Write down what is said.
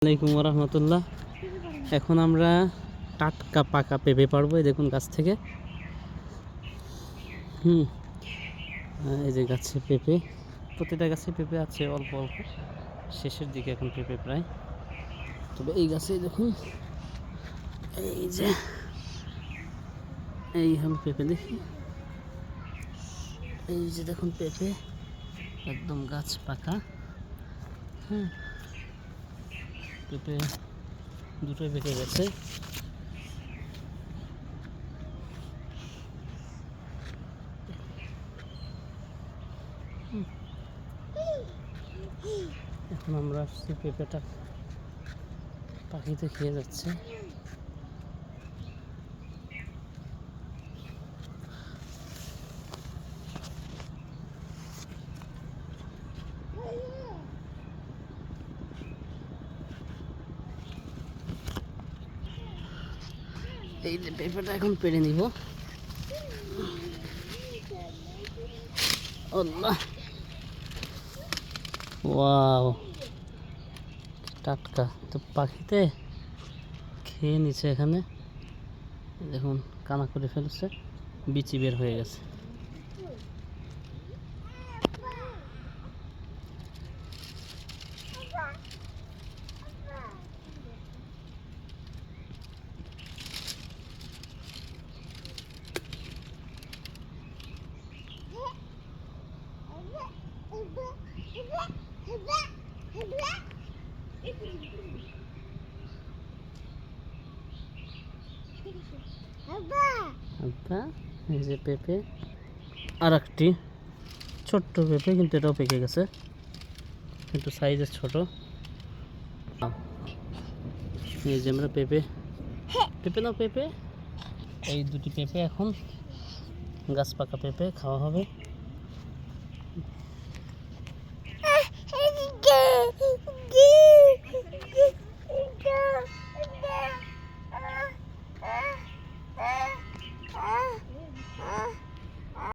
আসসালামাইকুম রহমতুল্লাহ। এখন আমরা টাটকা পাকা পেঁপে পারবো। এই দেখুন গাছ থেকে। এই যে গাছে পেঁপে, প্রতিটা গাছে পেঁপে আছে অল্প অল্প, শেষের দিকে এখন পেঁপে প্রায়। তবে এই গাছে দেখুন, এই যে এই হল পেঁপে, দেখি এই যে দেখুন পেঁপে একদম গাছ পাকা। পেঁপে দুটোই পেকে গেছে। এখন আমরা আসছি, পেঁপেটা পাখিতে খেয়ে যাচ্ছে। এই যে পেঁপেটা এখন পেড়ে নিব। আল্লাহ, ওয়াও, টাটকা তো, পাখিতে খেয়ে নিচ্ছে। এখানে দেখুন কানা করে ফেলছে, বিচি বের হয়ে গেছে। এই যে পেঁপে, আর একটি ছোট্ট পেঁপে, কিন্তু এটাও পেকে গেছে, কিন্তু সাইজে ছোট। এই যে আমরা পেঁপে পেঁপে না পেঁপে, এই দুটি পেঁপে এখন গাছ পাকা পেঁপে খাওয়া হবে।